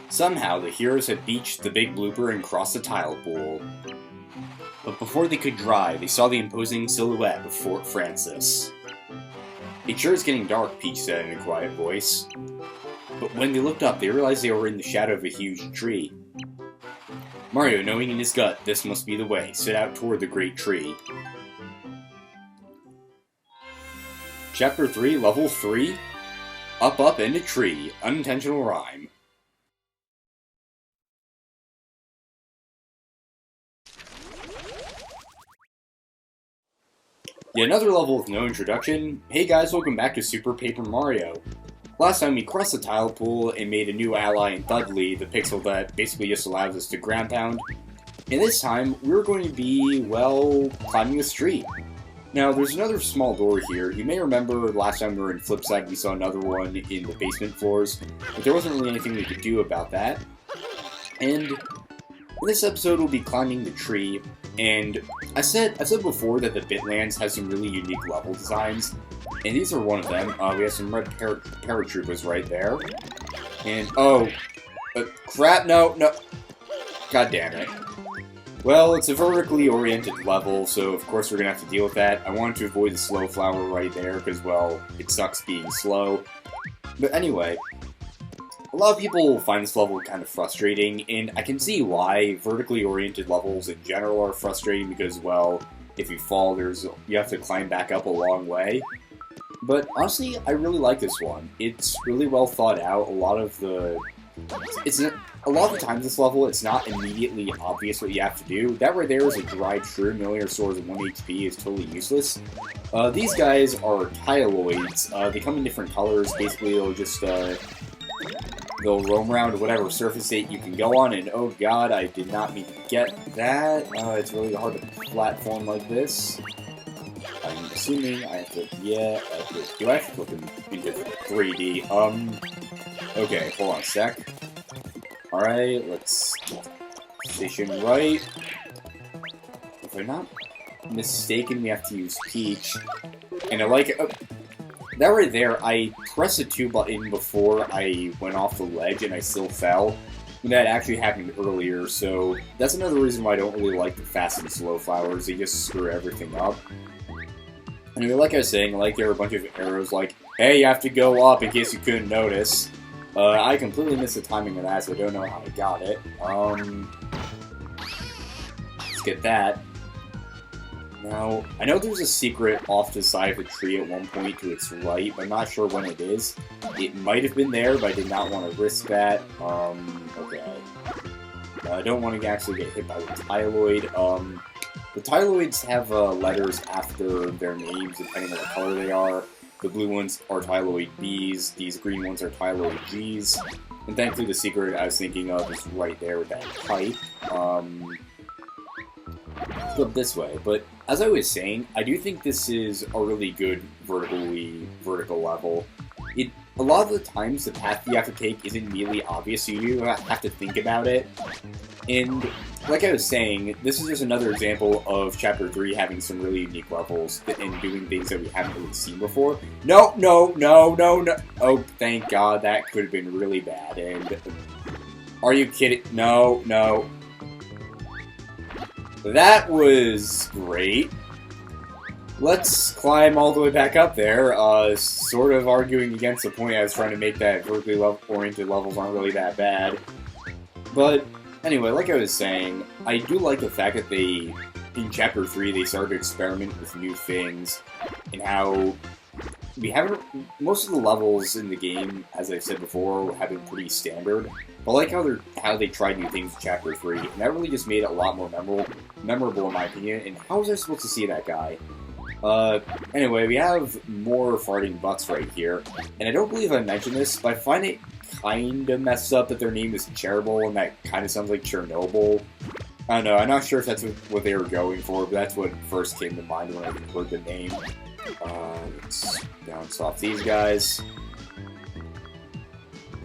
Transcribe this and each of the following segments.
Somehow, the heroes had beached the big blooper and crossed the tile pool. But before they could drive, they saw the imposing silhouette of Fort Francis. "It sure is getting dark," Peach said in a quiet voice. But when they looked up, they realized they were in the shadow of a huge tree. Mario, knowing in his gut this must be the way, set out toward the great tree. Chapter 3, Level 3, Up, Up, and a Tree, Unintentional Rhyme. Yet another level with no introduction. Hey guys, welcome back to Super Paper Mario. Last time we crossed the tile pool and made a new ally in Dudley, the pixel that basically just allows us to ground pound. And this time, we're going to be, well, climbing a street. Now, there's another small door here. You may remember last time we were in Flipside, we saw another one in the basement floors, but there wasn't really anything we could do about that. And in this episode, we'll be climbing the tree, and I said before that the Bitlands has some really unique level designs, and these are one of them. We have some red paratroopers right there. And, crap, no. God damn it. Well, it's a vertically oriented level, so of course we're gonna have to deal with that. I wanted to avoid the slow flower right there, because, well, it sucks being slow. But anyway, a lot of people find this level kind of frustrating, and I can see why. Vertically oriented levels in general are frustrating because, well, if you fall, you have to climb back up a long way. But honestly, I really like this one. It's really well thought out. A lot of the times this level, it's not immediately obvious what you have to do. That right there is a dried shroom. You only restores 1 HP, is totally useless. These guys are Tyloids. They come in different colors. Basically, they'll roam around whatever surface you can go on, and oh god, I did not mean to get that. It's really hard to platform like this. I'm assuming I have to, do I have to flip into 3D? Okay, hold on a sec. Alright, let's station right. If I'm not mistaken, we have to use Peach. And I like it. That right there, I pressed the 2 button before I went off the ledge and I still fell. And that actually happened earlier, so that's another reason why I don't really like the fast and slow flowers. They just screw everything up. Anyway, like I was saying, there are a bunch of arrows like, hey, you have to go up in case you couldn't notice. I completely missed the timing of that, so I don't know how I got it. Let's get that. Now, I know there's a secret off to the side of the tree at one point to its right, but I'm not sure when it is. It might have been there, but I did not want to risk that. Okay. I don't want to actually get hit by the Tyloid. The Tyloids have letters after their names, depending on what color they are. The blue ones are Tyloid Bs, these green ones are Tyloid Gs. And thankfully the secret I was thinking of is right there with that pipe. Flip this way, but as I was saying, I do think this is a really good vertical level. A lot of the times the path you have to take isn't immediately obvious, so you have to think about it. And like I was saying, this is just another example of Chapter 3 having some really unique levels and doing things that we haven't really seen before. No! Oh, thank God, that could have been really bad. And are you kidding? No. That was great. Let's climb all the way back up there, sort of arguing against the point I was trying to make that vertically oriented levels aren't really that bad. But anyway, like I was saying, I do like the fact that in Chapter 3, they started to experiment with new things, and how most of the levels in the game, as I've said before, have been pretty standard. But I like how they tried new things in Chapter 3, and that really just made it a lot more memorable in my opinion. And how was I supposed to see that guy? Anyway, we have more farting butts right here, and I don't believe I mentioned this, but I find it kinda messed up that their name is Chernobyl, and that kinda sounds like Chernobyl. I don't know, I'm not sure if that's what they were going for, but that's what first came to mind when I heard the name. Let's bounce off these guys.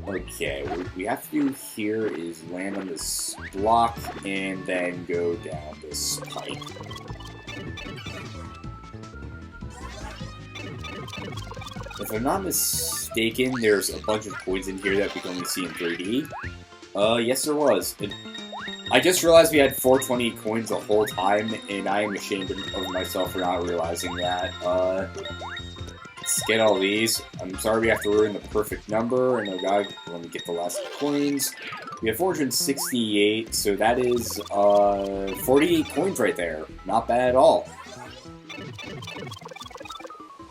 Okay, what we have to do here is land on this block, and then go down this pipe. If I'm not mistaken, there's a bunch of coins in here that we can only see in 3D. Yes there was. I just realized we had 420 coins the whole time, and I am ashamed of myself for not realizing that. Let's get all these. I'm sorry we have to ruin the perfect number, and oh god, let me get the last coins. We have 468, so that is, 48 coins right there. Not bad at all.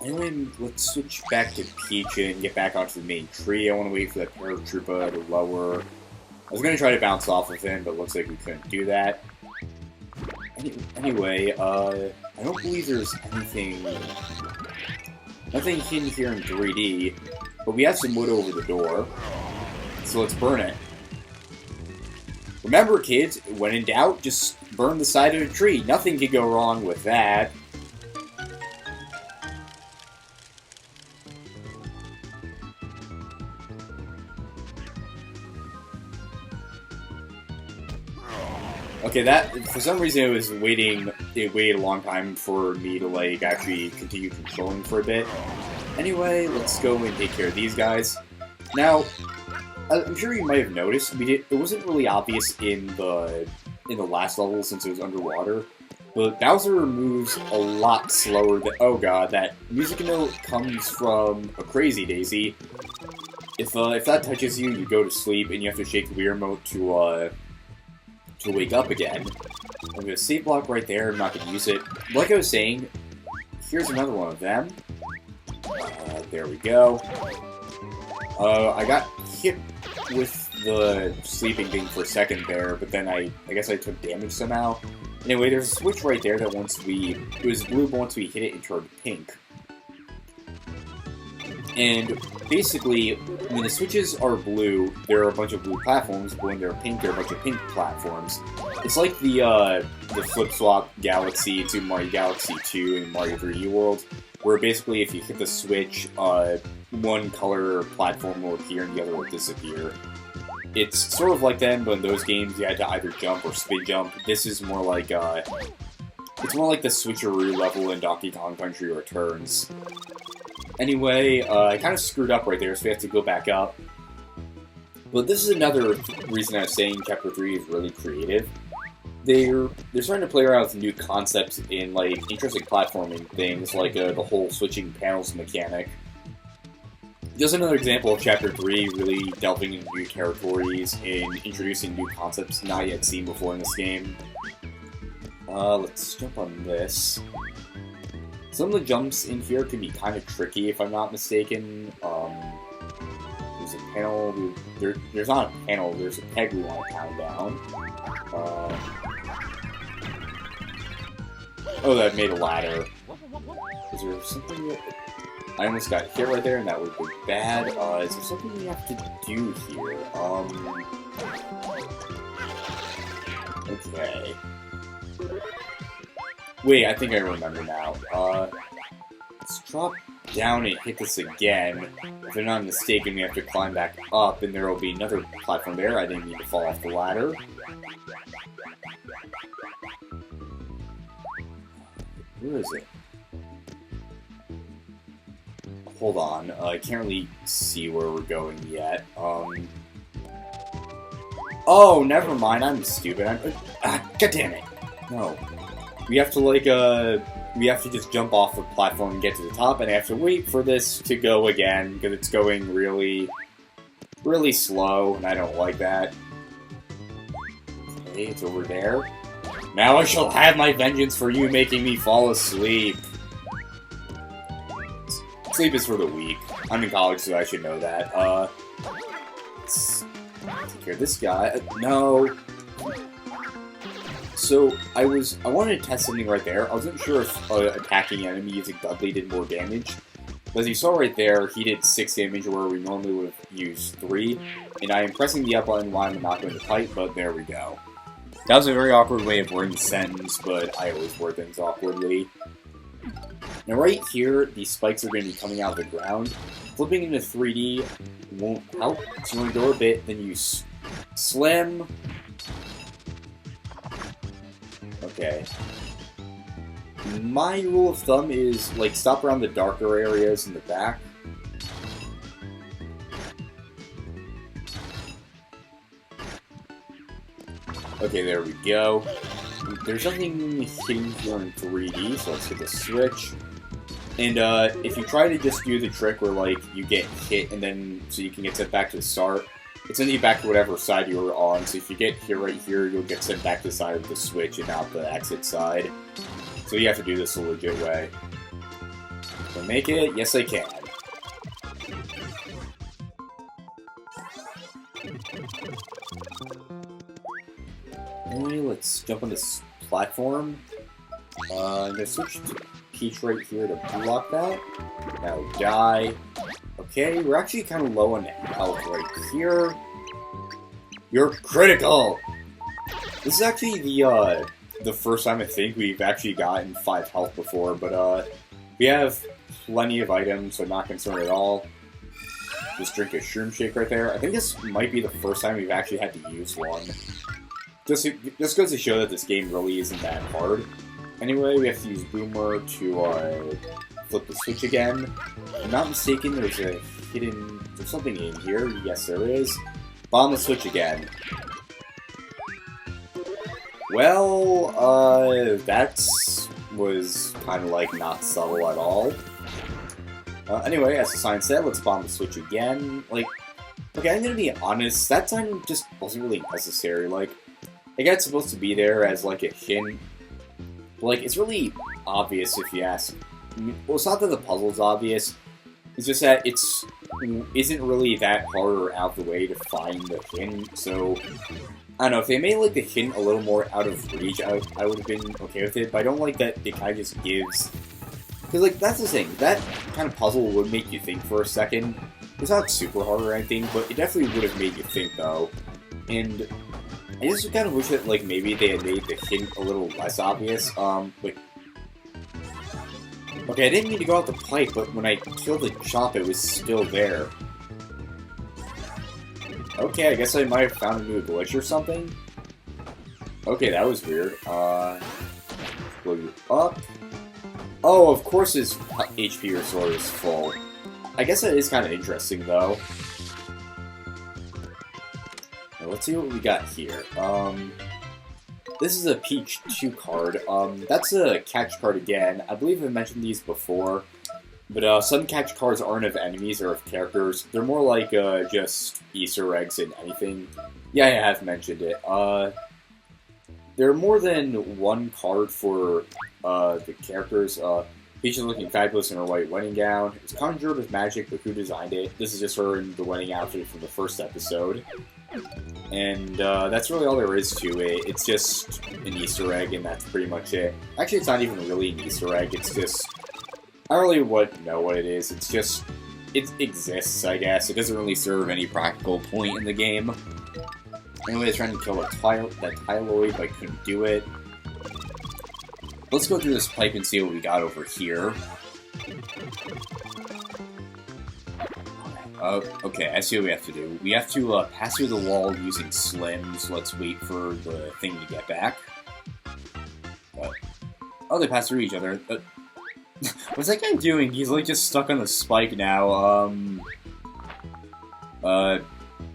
Anyway, let's switch back to Peach and get back onto the main tree. I want to wait for that paratrooper to lower. I was going to try to bounce off of him, but looks like we couldn't do that. Anyway, I don't believe there's nothing hidden here in 3D, but we have some wood over the door, so let's burn it. Remember, kids, when in doubt, just burn the side of a tree. Nothing could go wrong with that. Okay, that, for some reason it waited a long time for me to, like, actually continue controlling for a bit. Anyway, let's go and take care of these guys. Now, I'm sure you might have noticed, it wasn't really obvious in the last level since it was underwater, but Bowser moves a lot slower than, oh god, that music note comes from a Crazy Daisy. If that touches you, you go to sleep, and you have to shake the Wii remote to wake up again. I'm gonna save block right there, I'm not gonna use it. Like I was saying, here's another one of them. There we go. I got hit with the sleeping thing for a second there, but then I guess I took damage somehow. Anyway, there's a switch right there that it was blue, but once we hit it, it turned pink. And basically, when the switches are blue, there are a bunch of blue platforms, but when they're pink, there are a bunch of pink platforms. It's like the flip-swap Galaxy to Mario Galaxy 2 and Mario 3D World, where basically if you hit the switch, one color platform will appear and the other will disappear. It's sort of like that, but in those games you had to either jump or spin jump. This is more like, it's more like the switcheroo level in Donkey Kong Country Returns. Anyway, I kind of screwed up right there, so we have to go back up. But this is another reason I was saying Chapter 3 is really creative. They're starting to play around with new concepts in, like, interesting platforming things, like the whole switching panels mechanic. Just another example of Chapter 3 really delving into new territories and introducing new concepts not yet seen before in this game. Let's jump on this. Some of the jumps in here can be kind of tricky, if I'm not mistaken. There's a panel. There's not a panel. There's a peg we want to pound down. Oh, that made a ladder. Is there something? I almost got hit right there, and that would be bad. Is there something we have to do here? Okay. Wait, I think I remember now. Let's drop down and hit this again. If I'm not mistaken, we have to climb back up, and there will be another platform there. I didn't need to fall off the ladder. Where is it? Hold on, I can't really see where we're going yet. Oh, never mind, I'm stupid. God damn it. No. We have to, like, we have to just jump off the platform and get to the top, and I have to wait for this to go again, because it's going really, really slow, and I don't like that. Okay, it's over there. Now I shall have my vengeance for you making me fall asleep. Sleep is for the weak. I'm in college, so I should know that. Let's take care of this guy. No. So, I wanted to test something right there. I wasn't sure if attacking enemy using Dudley did more damage. But as you saw right there, he did 6 damage where we normally would have used 3. And I am pressing the up button while I'm not going to type, but there we go. That was a very awkward way of wording the sentence, but I always word things awkwardly. Now right here, these spikes are going to be coming out of the ground. Flipping into 3D won't help, so you want to go a bit, then you slam. Okay. My rule of thumb is, like, stop around the darker areas in the back. Okay, there we go. There's nothing hidden here in 3D, so let's hit the switch. And if you try to just do the trick where, like, you get hit and then so you can get sent back to the start, it sends you back to whatever side you were on. So if you get here right here, you'll get sent back to the side of the switch and not the exit side. So you have to do this the legit way. Can I make it? Yes, I can. Anyway, let's jump on this platform. I'm gonna switch to Peach right here to block that. Now die. Okay, we're actually kind of low on health right here. You're critical! This is actually the first time I think we've actually gotten 5 health before, but we have plenty of items, so not concerned at all. Just drink a shroom shake right there. I think this might be the first time we've actually had to use one. Just goes to show that this game really isn't that hard. Anyway, we have to use Boomer to flip the switch again. If I'm not mistaken, there's something in here. Yes, there is. Bomb the switch again. Well, that was kind of like not subtle at all. Anyway, as the sign said, let's bomb the switch again. Like, okay, I'm gonna be honest, that time just wasn't really necessary. Like, I guess it's supposed to be there as like a hint. Like, it's really obvious if you ask. Well, it's not that the puzzle's obvious. It's just that isn't really that hard or out of the way to find the hint. So, I don't know, if they made like the hint a little more out of reach, I would have been okay with it. But I don't like that it kind of just gives. Because, like, that's the thing. That kind of puzzle would make you think for a second. It's not super hard or anything, but it definitely would have made you think, though. And I just kind of wish that, like, maybe they had made the hint a little less obvious. Wait. Okay, I didn't mean to go out the pipe, but when I killed the chomp, it was still there. Okay, I guess I might have found a new glitch or something. Okay, that was weird. Blow you up. Oh, of course his HP restore is full. I guess that is kind of interesting, though. Now, let's see what we got here. This is a Peach 2 card. That's a catch card again. I believe I mentioned these before. But some catch cards aren't of enemies or of characters. They're more like just Easter eggs and anything. Yeah, I have mentioned it. There are more than one card for the characters. Peach is looking fabulous in her white wedding gown. It's conjured with magic, but who designed it? This is just her in the wedding outfit from the first episode. And that's really all there is to it. It's just an Easter egg, and that's pretty much it. Actually, it's not even really an Easter egg. It's just... I don't really know what it is. It's just... It exists, I guess. It doesn't really serve any practical point in the game. Anyway, I was trying to kill that Tyloid, but I couldn't do it. Let's go through this pipe and see what we got over here. Okay, I see what we have to do. We have to pass through the wall using slims. Let's wait for the thing to get back. Oh, they pass through each other. What's that guy doing? He's like just stuck on the spike now.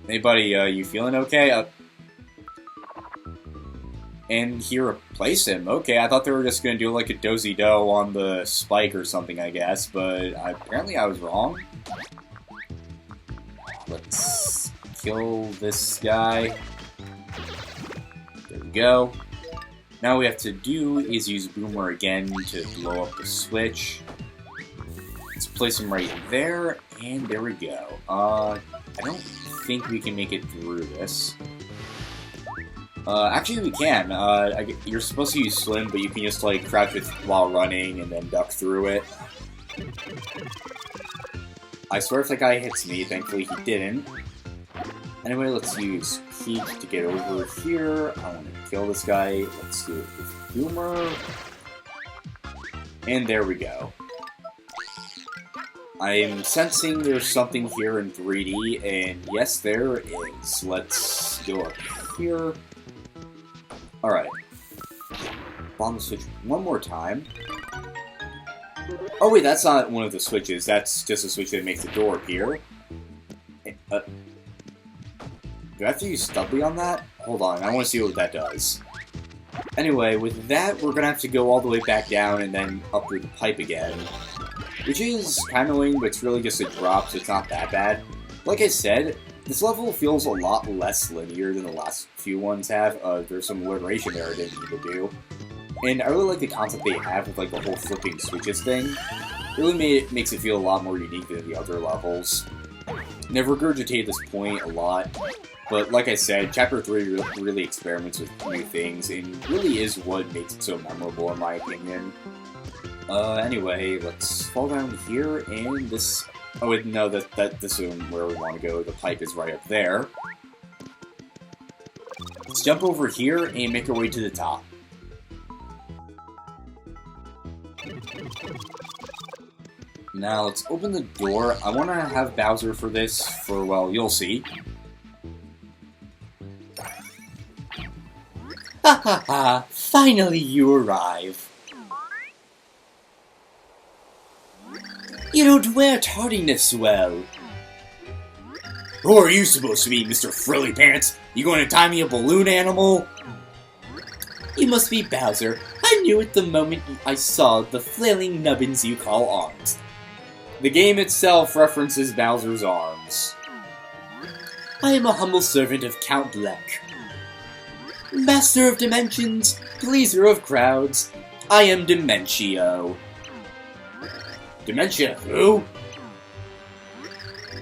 Hey buddy, you feeling okay? And he replaced him. Okay, I thought they were just gonna do like a dozy-do on the spike or something, I guess, but apparently I was wrong. Let's kill this guy. There we go. Now what we have to do is use Boomer again to blow up the switch. Let's place him right there, and there we go. I don't think we can make it through this. Actually we can. You're supposed to use Slim, but you can just like crouch it while running and then duck through it. I swear if that guy hits me, thankfully he didn't. Anyway, let's use Peach to get over here. I want to kill this guy. Let's do it with Boomer. And there we go. I'm sensing there's something here in 3D, and yes, there is. Let's go up here. Alright. bomb the switch one more time. Oh wait, that's not one of the switches. That's just a switch that makes the door appear. Do I have to use Studley on that? Hold on, I want to see what that does. Anyway, with that, we're gonna have to go all the way back down and then up through the pipe again. Which is kind of annoying, but it's really just a drop, so it's not that bad. Like I said, this level feels a lot less linear than the last few ones have. There's some alliteration there I didn't need to do. And I really like the concept they have with like the whole flipping switches thing. It really makes it feel a lot more unique than the other levels. And I've regurgitated this point a lot, but like I said, Chapter 3 really experiments with new things, and really is what makes it so memorable in my opinion. Anyway, let's fall down here, and this... Oh wait, no, this isn't where we want to go. The pipe is right up there. Let's jump over here and make our way to the top. Now, let's open the door. I want to have Bowser for this, for, well, you'll see. Ha ha ha! Finally you arrive! You don't wear tardiness well. Who are you supposed to be, Mr. Frilly Pants? You going to tie me a balloon animal? You must be Bowser. I knew it the moment I saw the flailing nubbins you call arms. The game itself references Bowser's arms. I am a humble servant of Count Bleck. Master of dimensions, pleaser of crowds, I am Dementio. Dementia who?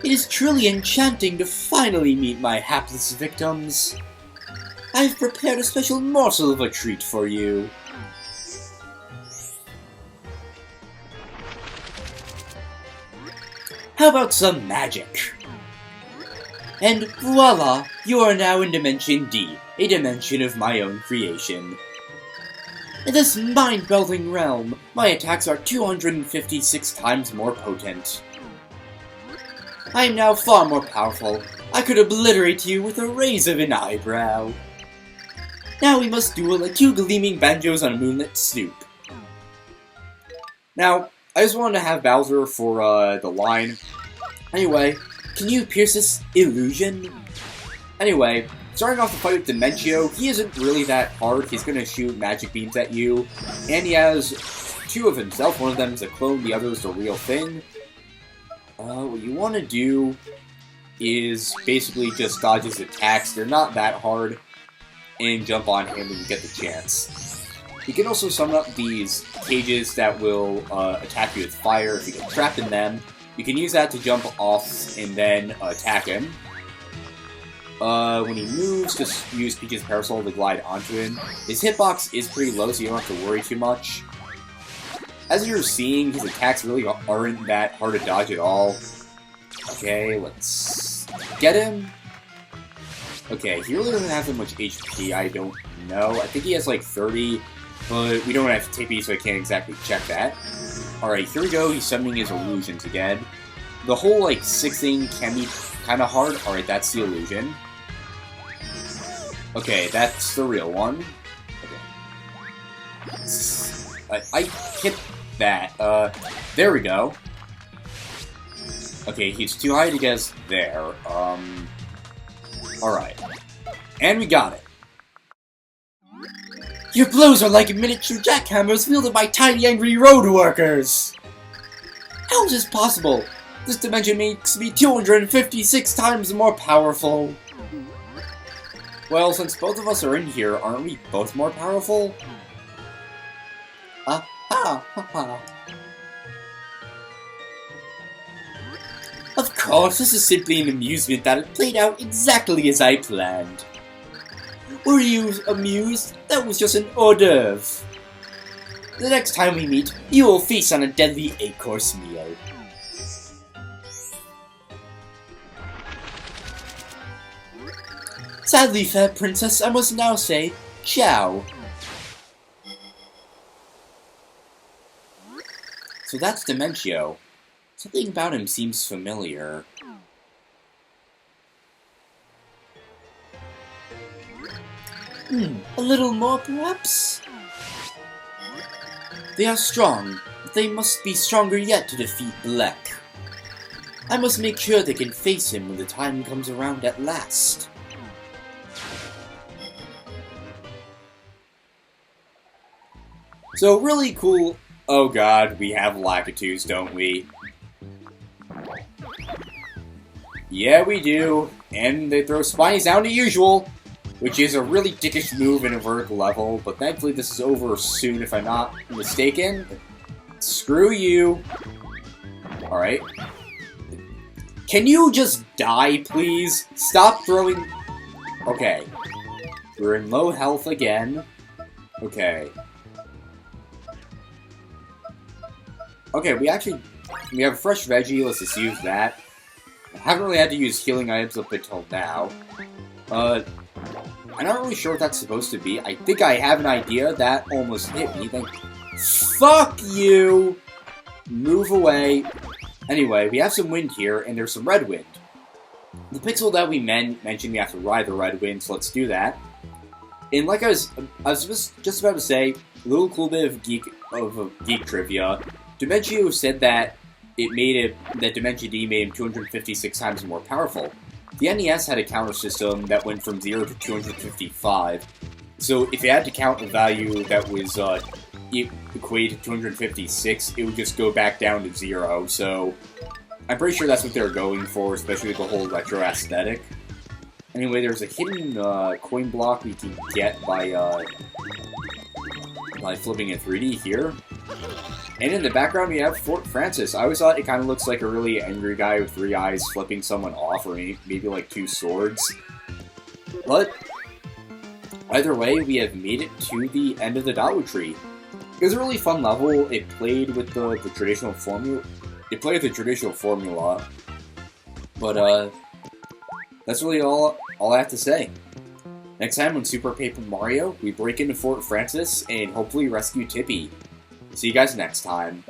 It is truly enchanting to finally meet my hapless victims. I've prepared a special morsel of a treat for you. How about some magic? And voila, you are now in Dimension D, a dimension of my own creation. In this mind-melding realm, my attacks are 256 times more potent. I am now far more powerful. I could obliterate you with a raise of an eyebrow. Now we must duel like two gleaming banjos on a moonlit stoop. Now, I just wanted to have Bowser for the line. Anyway, can you pierce this illusion? Anyway, starting off the fight with Dementio, he isn't really that hard. He's gonna shoot magic beams at you, and he has two of himself. One of them is a clone, the other is the real thing. What you want to do is basically just dodge his attacks. They're not that hard, and jump on him when you get the chance. You can also summon up these cages that will attack you with fire if you get trapped in them. You can use that to jump off and then attack him. When he moves, just use Peach's Parasol to glide onto him. His hitbox is pretty low, so you don't have to worry too much. As you're seeing, his attacks really aren't that hard to dodge at all. Okay, let's get him. Okay, he really doesn't have that much HP, I don't know. I think he has like 30, but we don't have Tippi, so I can't exactly check that. Alright, here we go, he's summoning his illusions again. The whole, like, 6 thing can be kind of hard. Alright, that's the illusion. Okay, that's the real one. Okay. I hit that. There we go. Okay, he's too high to get us there. Alright. And we got it. Your blows are like miniature jackhammers wielded by tiny angry road workers! How is this possible? This dimension makes me 256 times more powerful! Well, since both of us are in here, aren't we both more powerful? Ha ha ha. Of course, this is simply an amusement that played out exactly as I planned. Were you amused? That was just an hors d'oeuvre. The next time we meet, you will feast on a deadly 8-course meal. Sadly, fair princess, I must now say, ciao. So that's Dementio. Something about him seems familiar. A little more, perhaps? They are strong, but they must be stronger yet to defeat Bleck. I must make sure they can face him when the time comes around at last. So really cool. Oh god, we have Lakitus, don't we? Yeah, we do. And they throw Spinies down to usual, which is a really dickish move in a vertical level, but thankfully this is over soon if I'm not mistaken. Screw you. Alright. Can you just die, please? Stop throwing... Okay. We're in low health again. Okay. Okay, we have a fresh Veggie, let's just use that. I haven't really had to use healing items up until now. I'm not really sure what that's supposed to be. I think I have an idea. That almost hit me. Fuck you! Move away. Anyway, we have some wind here, and there's some red wind. The pixel that we mentioned, we have to ride the red wind, so let's do that. And like I was just about to say, a little cool bit of geek trivia. Dimencio said that that Dimension D made him 256 times more powerful. The NES had a counter system that went from 0 to 255. So if you had to count a value that was equated to 256, it would just go back down to 0. So I'm pretty sure that's what they're going for, especially with the whole retro aesthetic. Anyway, there's a hidden coin block we can get by flipping in 3D here. And in the background, we have Fort Francis. I always thought it kind of looks like a really angry guy with 3 eyes flipping someone off, or maybe like 2 swords. But either way, we have made it to the end of the Dotwood Tree. It was a really fun level. It played with the traditional formula. But that's really all I have to say. Next time on Super Paper Mario, we break into Fort Francis and hopefully rescue Tippi. See you guys next time.